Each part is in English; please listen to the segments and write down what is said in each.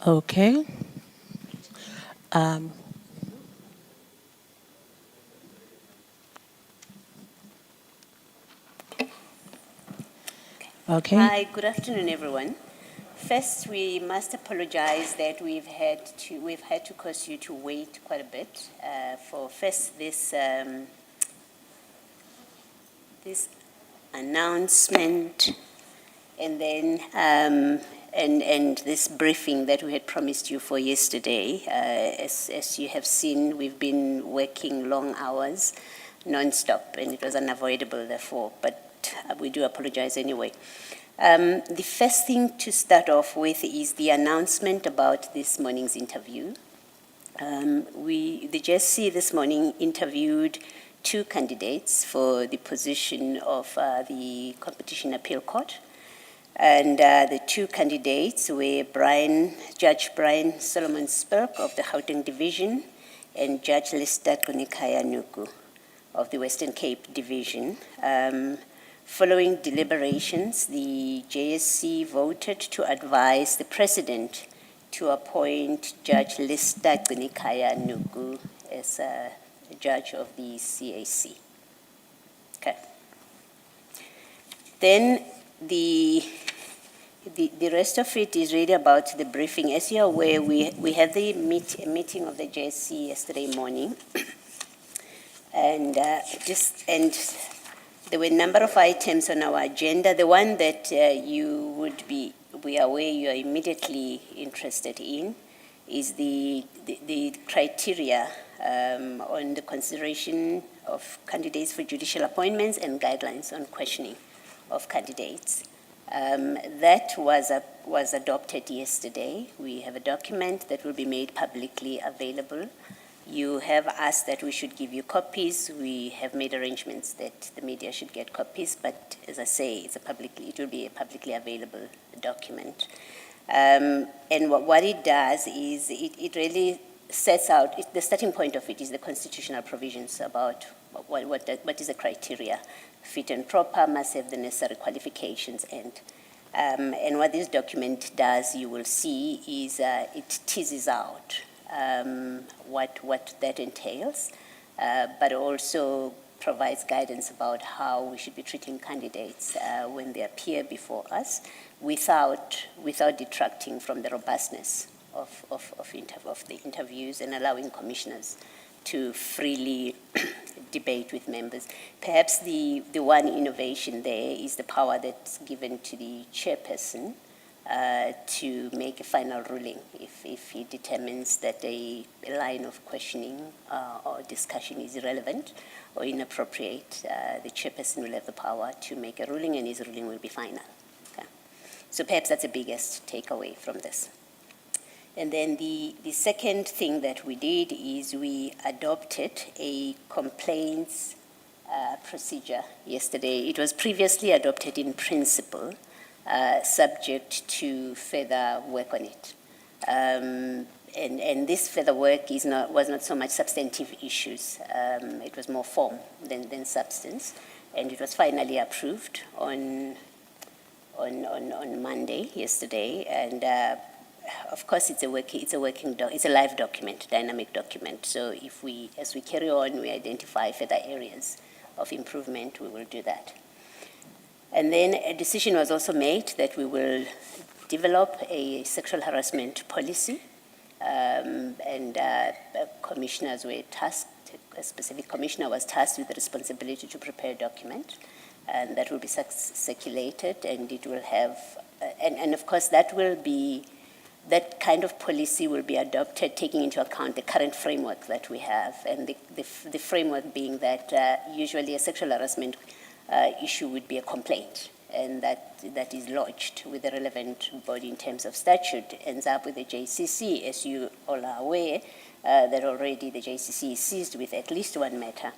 Okay. Um, okay. Hi, good afternoon, everyone. First, we must apologize that we've had to cause you to wait quite a bit for first this announcement, and then and this briefing that we had promised you for yesterday. As you have seen, we've been working long hours, non-stop, and it was unavoidable, therefore. But we do apologize anyway. The first thing to start off with is the announcement about this morning's interview. The JSC this morning interviewed two candidates for the position of the Competition Appeal Court. And the two candidates were Judge Brian Solomon Spurk of the Gauteng Division and Judge Lester Kunikaya Nuku of the Western Cape Division. Following deliberations, the JSC voted to advise the President to appoint Judge Lester Kunikaya Nuku as a judge of the CAC. Okay. Then the rest of it is really about the briefing. As you're aware, we had the meeting of the JSC yesterday morning, and there were a number of items on our agenda. The one that we are aware you are immediately interested in is the criteria on the consideration of candidates for judicial appointments and guidelines on questioning of candidates. That was adopted yesterday. We have a document that will be made publicly available. You have asked that we should give you copies. We have made arrangements that the media should get copies, but as I say, it will be a publicly available document. And what it does is it really sets out, the starting point of it is the constitutional provisions about what is the criteria. Fit and proper, must have the necessary qualifications, and what this document does, you will see, is it teases out what that entails, but also provides guidance about how we should be treating candidates when they appear before us, without detracting from the robustness of the interviews and allowing commissioners to freely debate with members. Perhaps the one innovation there is the power that's given to the chairperson to make a final ruling if he determines that a line of questioning or discussion is irrelevant or inappropriate. The chairperson will have the power to make a ruling, and his ruling will be final. Okay. So perhaps that's the biggest takeaway from this. And then the second thing that we did is we adopted a complaints procedure yesterday. It was previously adopted in principle, subject to further work on it. And this further work was not so much substantive issues. It was more form than substance. And it was finally approved on Monday, yesterday. And of course, it's a live document, dynamic document. So as we carry on, we identify further areas of improvement, we will do that. And then a decision was also made that we will develop a sexual harassment policy, and commissioners were tasked, a specific commissioner was tasked with the responsibility to prepare a document, and that will be circulated, and it will have, and of course that kind of policy will be adopted taking into account the current framework that we have, and the framework being that usually a sexual harassment issue would be a complaint, and that is lodged with the relevant body in terms of statute, ends up with the JCC. As you all are aware, that already the JCC is seized with at least one matter,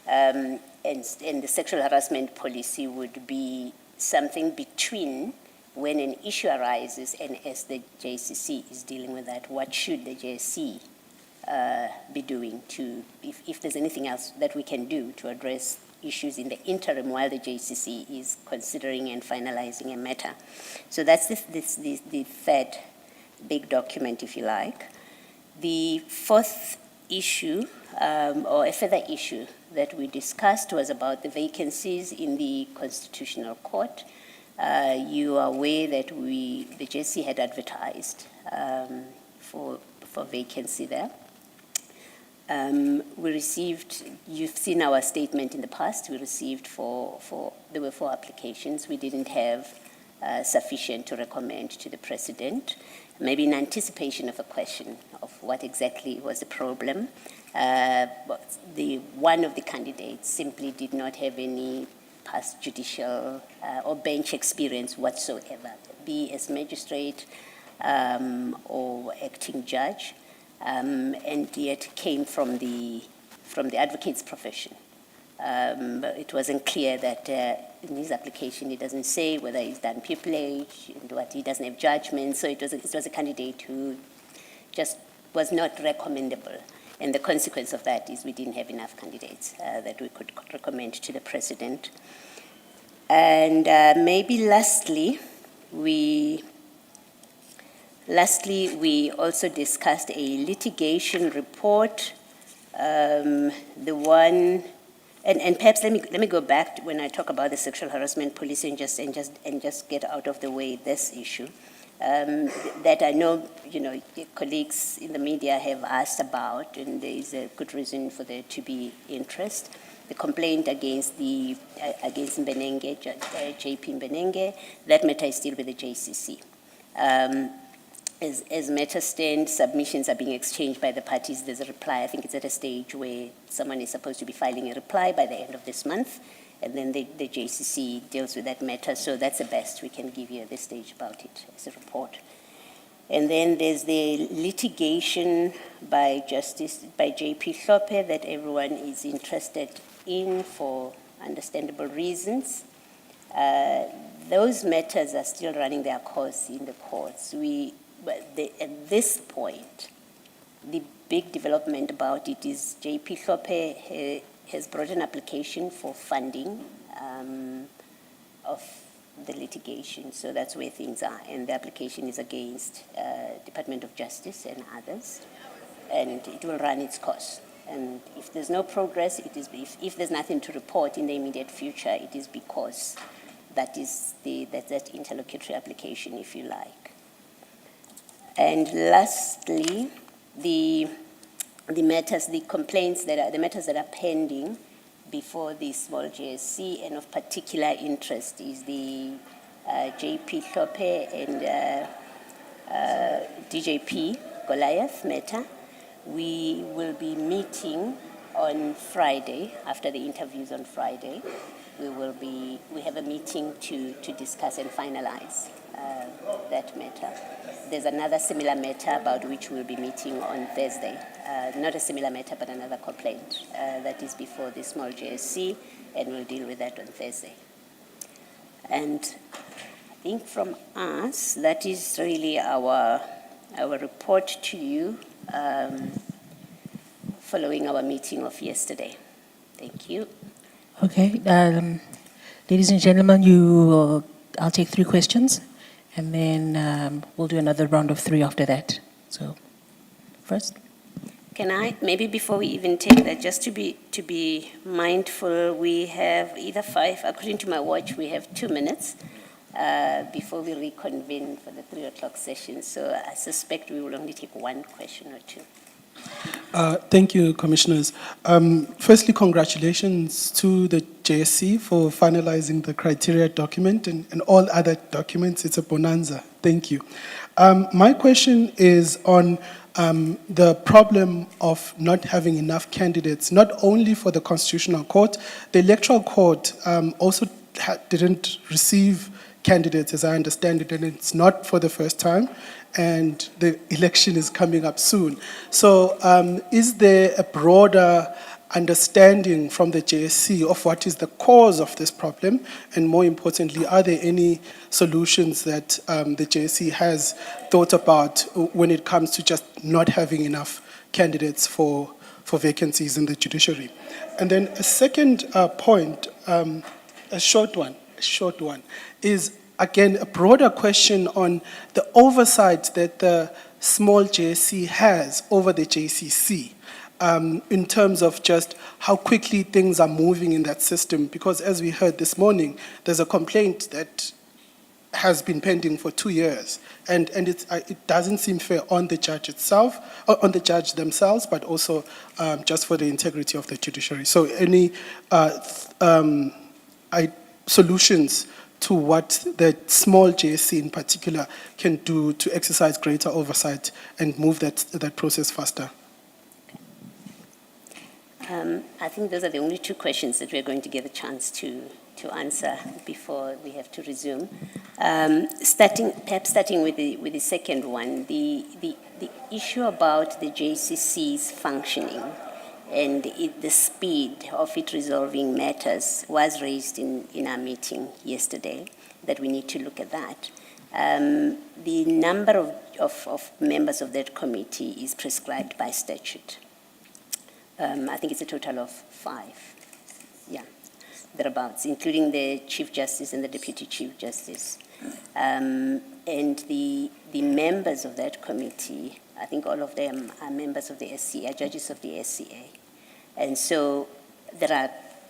and the sexual harassment policy would be something between when an issue arises and as the JCC is dealing with that, what should the JSC be doing if there's anything else that we can do to address issues in the interim while the JCC is considering and finalizing a matter. So that's the third big document, if you like. The fourth issue, or a further issue that we discussed, was about the vacancies in the Constitutional Court. You are aware that the JSC had advertised for vacancy there. We received, you've seen our statement in the past, we received there were 4 applications. We didn't have sufficient to recommend to the President, maybe in anticipation of a question of what exactly was the problem. One of the candidates simply did not have any past judicial or bench experience whatsoever, be as magistrate or acting judge. And yet came from the advocate's profession. It wasn't clear that in his application it doesn't say whether he's done pupillage and what, he doesn't have judgment, so it was a candidate who just was not recommendable. And the consequence of that is we didn't have enough candidates that we could recommend to the President. And maybe lastly, we also discussed a litigation report. The one, and perhaps let me go back to when I talk about the sexual harassment police and just get out of the way this issue that I know colleagues in the media have asked about, and there is a good reason for there to be interest. The complaint against Mbenenge, JP Mbenenge, that matter is still with the JCC. As matters stand, submissions are being exchanged by the parties. There's a reply. I think it's at a stage where someone is supposed to be filing a reply by the end of this month, and then the JCC deals with that matter. So that's the best we can give you at this stage about it as a report. And then there's the litigation by JP Hlophe that everyone is interested in for understandable reasons. Those matters are still running their course in the courts. At this point, the big development about it is JP Hlophe has brought an application for funding of the litigation. So that's where things are. And the application is against Department of Justice and others. And it will run its course. And if there's no progress, if there's nothing to report in the immediate future, it is because that is that interlocutory application, if you like. And lastly, the matters that are pending before the small JSC and of particular interest is the JP Hlophe and DJP Goliath matter. We will be meeting on Friday, after the interviews on Friday. We have a meeting to discuss and finalize that matter. There's another similar matter about which we'll be meeting on Thursday. Not a similar matter, but another complaint that is before the small JSC, and we'll deal with that on Thursday. And I think from us, that is really our report to you following our meeting of yesterday. Thank you. Okay, ladies and gentlemen, I'll take 3 questions, and then we'll do another round of 3 after that. So, first. Can I, maybe before we even take that, just to be mindful, we have either 5, according to my watch, we have 2 minutes before we reconvene for the 3 o'clock session. So I suspect we will only take 1 question or 2. Thank you, Commissioners. Firstly, congratulations to the JSC for finalizing the criteria document and all other documents. It's a bonanza. Thank you. My question is on the problem of not having enough candidates, not only for the Constitutional Court. The Electoral Court also didn't receive candidates, as I understand it, and it's not for the first time, and the election is coming up soon. So is there a broader understanding from the JSC of what is the cause of this problem, and more importantly, are there any solutions that the JSC has thought about when it comes to just not having enough candidates for vacancies in the judiciary? And then a second point, a short one, is again, a broader question on the oversight that the small JSC has over the JCC. In terms of just how quickly things are moving in that system, because as we heard this morning, there's a complaint that has been pending for 2 years, and it doesn't seem fair on the judge itself, or on the judge themselves, but also just for the integrity of the judiciary. So any solutions to what the small JSC in particular can do to exercise greater oversight and move that process faster? I think those are the only two questions that we're going to get a chance to answer before we have to resume. Perhaps starting with the second one, the issue about the JCC's functioning and the speed of it resolving matters was raised in our meeting yesterday, that we need to look at that. The number of members of that committee is prescribed by statute. I think it's a total of 5, thereabouts, including the Chief Justice and the Deputy Chief Justice. And the members of that committee, I think all of them are members of the SCA, judges of the SCA. And so there are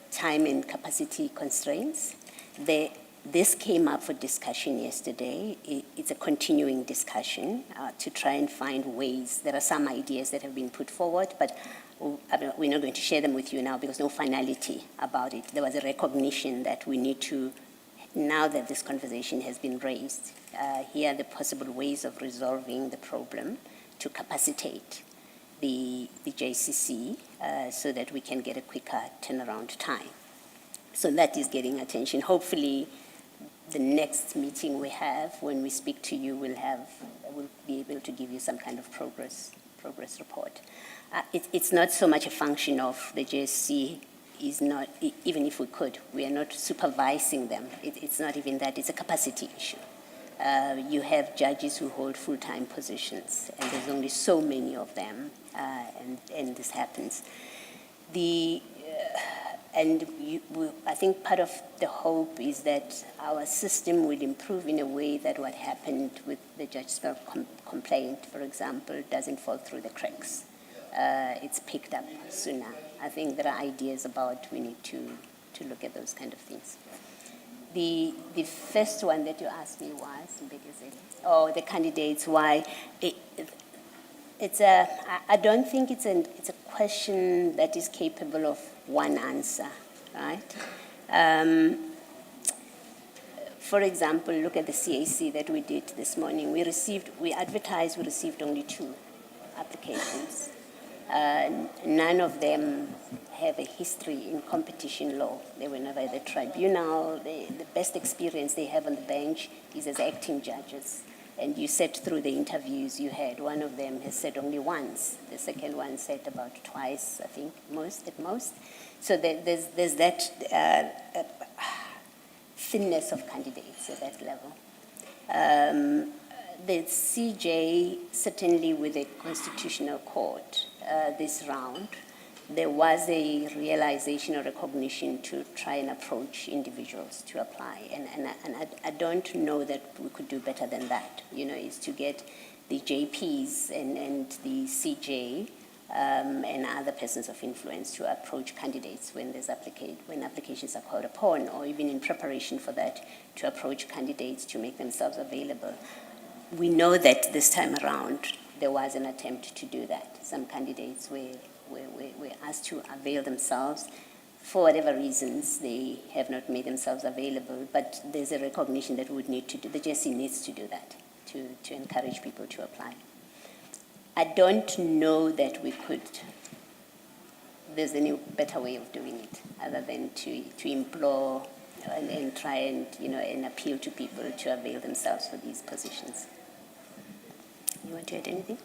time and capacity constraints. This came up for discussion yesterday. It's a continuing discussion to try and find ways. There are some ideas that have been put forward, but we're not going to share them with you now because no finality about it. There was a recognition that we need to, now that this conversation has been raised, here are the possible ways of resolving the problem to capacitate the JCC so that we can get a quicker turnaround time. So that is getting attention. Hopefully, the next meeting we have, when we speak to you, we'll be able to give you some kind of progress report. It's not so much a function of the JSC is not, even if we could, we are not supervising them. It's not even that, it's a capacity issue. You have judges who hold full-time positions, and there's only so many of them, and this happens. I think part of the hope is that our system will improve in a way that what happened with the Judicial complaint, for example, doesn't fall through the cracks. It's picked up sooner. I think there are ideas about we need to look at those kind of things. The first one that you asked me was, the candidates, why? I don't think it's a question that is capable of one answer, right? For example, look at the CAC that we did this morning. We received only 2 applications. None of them have a history in competition law. They were never at the tribunal. The best experience they have on the bench is as acting judges. And you sat through the interviews you had. One of them has said only once. The second one said about twice, I think, at most. So there's that thinness of candidates at that level. The CJ, certainly with the Constitutional Court this round, there was a realization or recognition to try and approach individuals to apply. And I don't know that we could do better than that, is to get the JPs and the CJ and other persons of influence to approach candidates when applications are called upon, or even in preparation for that, to approach candidates to make themselves available. We know that this time around there was an attempt to do that. Some candidates were asked to avail themselves. For whatever reasons, they have not made themselves available, but there's a recognition that we would need to do. The JSC needs to do that, to encourage people to apply. I don't know that there's any better way of doing it other than to implore and try and appeal to people to avail themselves for these positions. You want to add anything?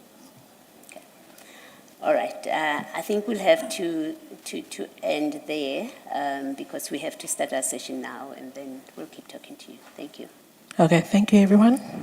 Okay. All right. I think we'll have to end there because we have to start our session now, and then we'll keep talking to you. Thank you. Okay, thank you, everyone.